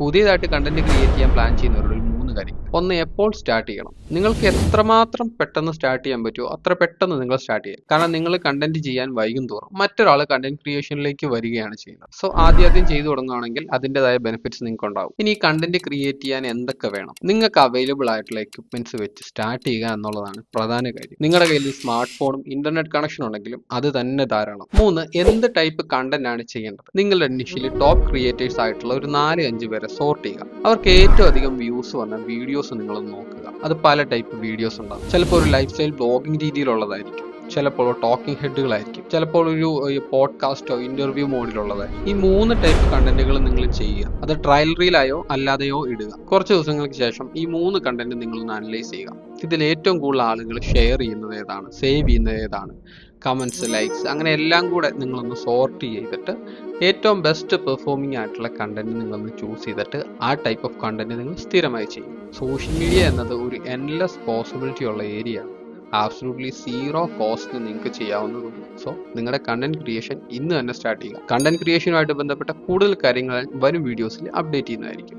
പുതിയതായിട്ട് content create ചെയ്യാൻ plan ചെയ്യുന്നവരോട് ഒരു 3 കാര്യങ്ങൾ. ഒന്ന്, എപ്പോൾ സ്റ്റാർട്ട് ചെയ്യണം? നിങ്ങൾക്ക് എത്രമാത്രം പെട്ടെന്ന് സ്റ്റാർട്ട് ചെയ്യാൻ പറ്റുമോ അത്ര പെട്ടെന്ന് നിങ്ങൾ സ്റ്റാർട്ട് ചെയ്യുക. കാരണം നിങ്ങൾ കണ്ടന്റ് ചെയ്യാൻ വൈകും തോറും മറ്റൊരാൾ കണ്ടന്റ് ക്രിയേഷനിലേക്ക് വരികയാണ് ചെയ്യുന്നത്. സോ ആദ്യം ചെയ്തു തുടങ്ങുകയാണെങ്കിൽ അതിൻ്റെതായ ബെനിഫിറ്റ്സ് നിങ്ങൾക്ക് ഉണ്ടാവും. ഇനി ഈ കണ്ടന്റ് ക്രിയേറ്റ് ചെയ്യാൻ എന്തൊക്കെ വേണം? നിങ്ങൾക്ക് അവൈലബിൾ ആയിട്ടുള്ള എക്യുപ്മെന്റ്സ് വെച്ച് സ്റ്റാർട്ട് ചെയ്യുക എന്നുള്ളതാണ് പ്രധാന കാര്യം. നിങ്ങളുടെ കയ്യിൽ സ്മാർട്ട് ഫോണും ഇന്റർനെറ്റ് കണക്ഷൻ ഉണ്ടെങ്കിലും അത് തന്നെ ധാരാളം. 3, എന്ത് ടൈപ്പ് കണ്ടന്റ് ആണ് ചെയ്യേണ്ടത്? നിങ്ങളുടെ ഇനിഷ്യലി ടോപ്പ് ക്രിയേറ്റേഴ്സ് ആയിട്ടുള്ള ഒരു 4-5 പേരെ സോർട്ട് ചെയ്യുക. അവർക്ക് ഏറ്റവും അധികം വ്യൂസ് വന്ന വീഡിയോസ് നിങ്ങൾ നോക്കുക. അത് പല ടൈപ്പ് വീഡിയോസ് ഉണ്ടാകും. ചിലപ്പോൾ ഒരു ലൈഫ് സ്റ്റൈൽ ബ്ലോഗിംഗ് രീതിയിലുള്ളതായിരിക്കും, ചിലപ്പോൾ ടോക്കിംഗ് ഹെഡുകളായിരിക്കും, ചിലപ്പോൾ ഒരു പോഡ്കാസ്റ്റോ ഇന്റർവ്യൂ മോഡിലുള്ളതായിരിക്കും. ഈ 3 ടൈപ്പ് കണ്ടന്റുകൾ നിങ്ങൾ ചെയ്യുക. അത് ട്രയൽ റീലായോ അല്ലാതെയോ ഇടുക. കുറച്ച് ദിവസങ്ങൾക്ക് ശേഷം ഈ 3 കണ്ടന്റ് നിങ്ങളൊന്ന് അനലൈസ് ചെയ്യുക. ഇതിൽ ഏറ്റവും കൂടുതൽ ആളുകൾ ഷെയർ ചെയ്യുന്നത് ഏതാണ്, സേവ് ചെയ്യുന്നത് ഏതാണ്, കമന്റ്സ്, ലൈക്സ്, അങ്ങനെ എല്ലാം കൂടെ നിങ്ങളൊന്ന് സോർട്ട് ചെയ്തിട്ട് ഏറ്റവും ബെസ്റ്റ് പെർഫോമിംഗ് ആയിട്ടുള്ള കണ്ടന്റ് നിങ്ങളൊന്ന് ചൂസ് ചെയ്തിട്ട് ആ ടൈപ്പ് ഓഫ് കണ്ടന്റ് നിങ്ങൾ സ്ഥിരമായി ചെയ്യും. സോഷ്യൽ മീഡിയ എന്നത് ഒരു എൻലെസ് പോസിബിലിറ്റി ഉള്ള ഏരിയ ആണ്. ആബ്സലൂട്ട്ലി സീറോ കോസ്റ്റ് നിങ്ങൾക്ക് ചെയ്യാവുന്നതുള്ളൂ. സോ നിങ്ങളുടെ കണ്ടന്റ് ക്രിയേഷൻ ഇന്ന് തന്നെ സ്റ്റാർട്ട് ചെയ്യുക. കണ്ടന്റ് ക്രിയേഷനുമായിട്ട് ബന്ധപ്പെട്ട കൂടുതൽ കാര്യങ്ങൾ വരും വീഡിയോസിൽ അപ്ഡേറ്റ് ചെയ്യുന്നതായിരിക്കും.